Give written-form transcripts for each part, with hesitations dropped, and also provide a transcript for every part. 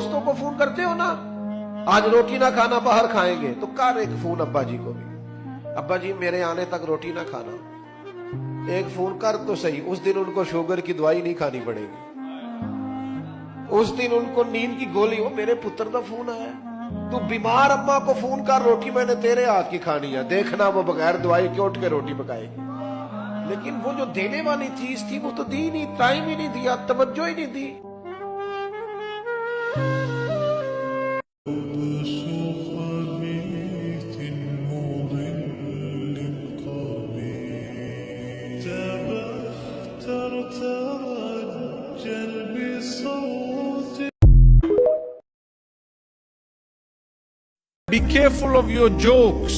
دوستوں کو فون کرتے ہو نا, آج روٹی نہ کھانا باہر کھائیں گے, تو کر ایک فون ابا جی کو بھی, ابا جی میرے آنے تک روٹی نہ کھانا, ایک فون کر تو صحیح. اس دن ان کو شوگر کی دوائی نہیں کھانی پڑے گی, اس دن ان کو نیند کی گولی, وہ میرے پتر کا فون آیا, تو بیمار اماں کو فون کر, روٹی میں نے تیرے ہاتھ کی کھانی ہے, دیکھنا وہ بغیر دوائی کے اٹھ کے روٹی پکائے گی. لیکن وہ جو دینے والی چیز تھی وہ تو دی نہیں, ٹائم ہی نہیں دیا, توجہ ہی نہیں دی. Be careful of your jokes.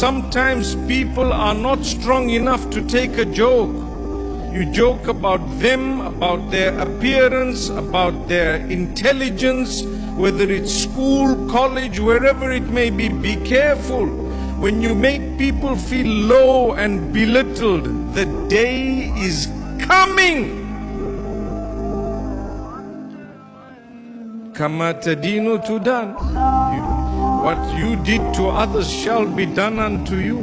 Sometimes people are not strong enough to take a joke. You joke about them, about their appearance, about their intelligence, whether it's school, college, wherever it may be. Be careful. When you make people feel low and belittled, the day is coming. Kama tadinu tudan. What you did to others shall be done unto you.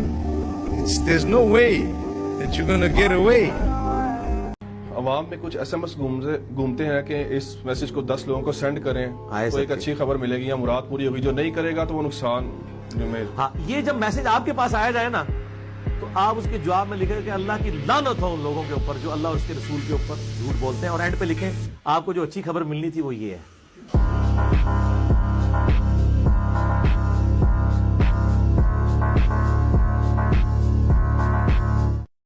There's no way that you're going to get away. عوام میں کچھ SMS گھومتے ہیں کہ اس message کو 10 لوگوں کو send کریں تو ایک اچھی خبر ملے گی یا مراد پوری ہوگی, جو نہیں کرے گا تو وہ نقصان. ہاں, یہ جب میسج آپ کے پاس آیا جائے نا, تو آپ اس کے جواب میں لکھیں کہ اللہ کی لعنت ہو ان لوگوں کے اوپر جو اللہ اور اس کے رسول کے اوپر جھوٹ بولتے ہیں, اور اینڈ پہ لکھیں آپ کو جو اچھی خبر ملنی تھی وہ یہ ہے.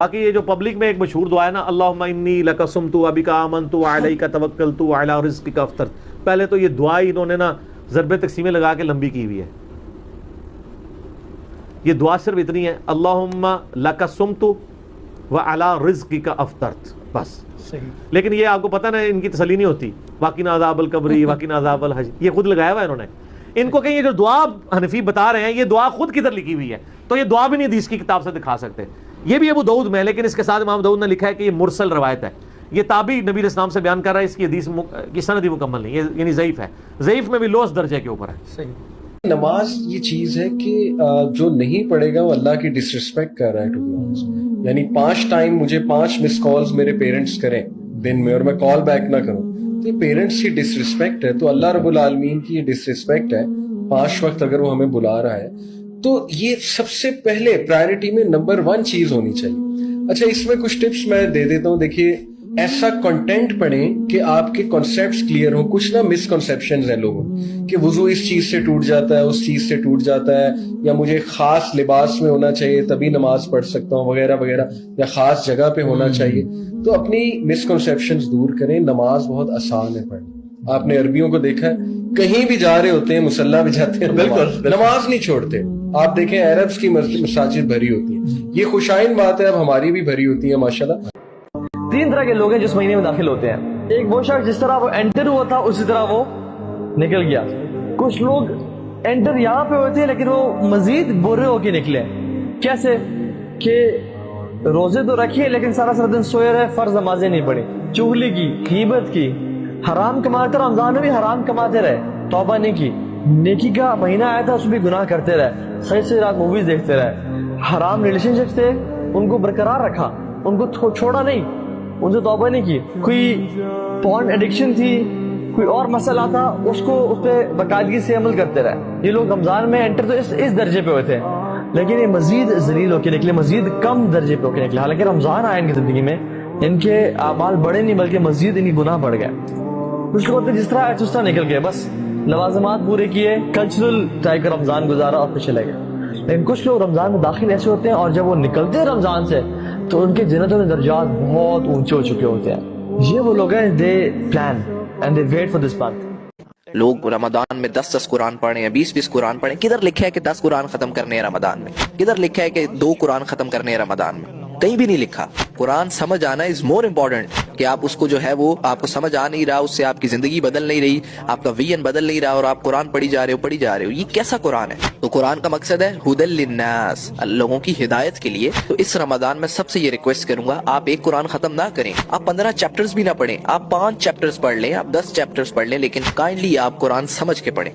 باقی یہ جو پبلک میں ایک مشہور دعا ہے نا, اللہم انی لک صمت وبک آمنت وعلیک توکلت وعلی رزقک افطرت, پہلے تو یہ دعا انہوں نے نا ضرب تقسیمیں لگا کے لمبی کی ہوئی ہے. یہ دعا صرف اتنی ہے, اللہم لک صمت وعلی رزقک افطرت, بس. لیکن یہ آپ کو پتہ نا ان کی تسلی نہیں ہوتی, وقنا عذاب القبر وقنا عذاب الحج, یہ خود لگایا ہوا ہے انہوں نے. ان کو کہیں یہ جو دعا حنفی بتا رہے ہیں یہ دعا خود کدھر لکھی ہوئی ہے, تو یہ دعا بھی نہیں حدیث کی کتاب سے دکھا سکتے. یہ بھی ابو داؤد میں, لیکن اس کے ساتھ امام داؤد نے لکھا ہے کہ یہ مرسل روایت ہے, یہ تابعی نبی علیہ السلام سے بیان کر رہا ہے, اس کی حدیث کی سند مکمل نہیں, یعنی ضعیف ہے, ضعیف میں بھی لوس درجے کے اوپر ہے. صحیح. نماز یہ چیز ہے کہ جو نہیں پڑھے گا وہ اللہ کی ڈس ریسپیکٹ کر رہا ہے, ٹو بی آنیسٹ. یعنی 5 ٹائم مجھے 5 مس کالز میرے پیرنٹس کریں دن میں اور میں کال بیک نہ کروں, تو یہ پیرنٹس کی ڈس ریسپیکٹ ہے. تو اللہ رب العالمین کی یہ ڈس ریسپیکٹ ہے. 5 وقت اگر وہ ہمیں بلا رہا ہے تو یہ سب سے پہلے پرائرٹی میں نمبر 1 چیز ہونی چاہیے. اچھا, اس میں کچھ ٹپس میں دے دیتا ہوں. دیکھیے, ایسا کنٹینٹ پڑھیں کہ آپ کے کانسیپٹس کلیئر ہوں. کچھ نا مسکنسیپشنز ہیں لوگوں کہ وضو اس چیز سے ٹوٹ جاتا ہے, اس چیز سے ٹوٹ جاتا ہے, یا مجھے خاص لباس میں ہونا چاہیے تبھی نماز پڑھ سکتا ہوں وغیرہ وغیرہ, یا خاص جگہ پہ ہونا چاہیے. تو اپنی مسکنسیپشنز دور کریں. نماز بہت آسان ہے پڑھنا. آپ نے عربیوں کو دیکھا ہے, کہیں بھی جا رہے ہوتے ہیں, مصلی بھی جاتے ہیں, بالکل نماز نہیں چھوڑتے. آپ دیکھیں عربس کی مساجد بھری ہوتی ہیں. یہ خوشائن بات ہے, اب ہماری بھی بھری ہوتی ہیں ماشاءاللہ. 3 طرح کے لوگ ہیں جو اس مہینے میں داخل ہوتے ہیں. ایک وہ شخص جس طرح وہ انٹر ہوا تھا اسی طرح وہ نکل گیا. کچھ لوگ انٹر یہاں پہ ہوئے تھے لیکن وہ مزید برے ہو کے نکلے. کیسے کہ روزے تو رکھیے لیکن سارا دن سوئے رہے, فرض نمازیں نہیں پڑھی, چغلی کی, غیبت کی, حرام کماتے. رمضان میں بھی حرام کماتے رہے, توبہ نہیں کی. نیکی کا مہینہ آیا تھا اس میں بھی گناہ کرتے رہے, صحیح سے رات موویز دیکھتے رہے. حرام ریلیشن شپ تھے ان کو برقرار رکھا, ان کو چھوڑا نہیں, ان سے توبہ نہیں کی. کوئی پورن ایڈکشن تھی, کوئی اور مسئلہ تھا, اس پہ باقاعدگی سے عمل کرتے رہے. یہ لوگ رمضان میں انٹر تو اس درجے پہ ہوئے تھے, لیکن یہ مزید ذلیل ہو کے نکلے, مزید کم درجے پہ ہو کے نکلے. حالانکہ رمضان آیا ان کی زندگی میں, ان کے اعمال بڑھے نہیں بلکہ مزید ان کی گناہ بڑھ گئے. کچھ لوگ جس طرح آئے اس طرح نکل گئے, بس لوازمات پورے کیے, کلچرل ٹائپ کا رمضان گزارا اور پھر چلے گئے. لیکن کچھ لوگ رمضان میں داخل ایسے ہوتے ہیں اور جب وہ نکلتے ہیں رمضان سے تو ان کے جنتوں میں درجات بہت اونچے ہو چکے ہوتے ہیں. یہ وہ لوگ ہیں, they plan and they wait for this month. لوگ رمضان میں 10 قرآن پڑھیں, 20 قرآن پڑھیں. کدھر لکھا ہے کہ 10 قرآن ختم کرنے ہیں رمضان میں؟ کدھر لکھا ہے کہ 2 قرآن ختم کرنے ہیں رمضان میں؟ کہیں بھی نہیں لکھا. قرآن سمجھ آنا از مور امپورٹنٹ کہ آپ اس کو جو ہے وہ آپ کو سمجھ آ نہیں رہا, اس سے آپ کی زندگی بدل نہیں رہی, آپ کا ویژن بدل نہیں رہا, اور آپ قرآن پڑھی جا رہے ہو. یہ کیسا قرآن ہے؟ تو قرآن کا مقصد ہے ہدل للناس، لوگوں کی ہدایت کے لیے. تو اس رمضان میں سب سے یہ ریکویسٹ کروں گا، آپ ایک قرآن ختم نہ کریں، آپ 15 چیپٹرز بھی نہ پڑھیں، آپ 5 چیپٹرز پڑھ لیں، آپ 10 چیپٹرز پڑھ لیں، لیکن کائنڈلی آپ قرآن سمجھ کے پڑھیں.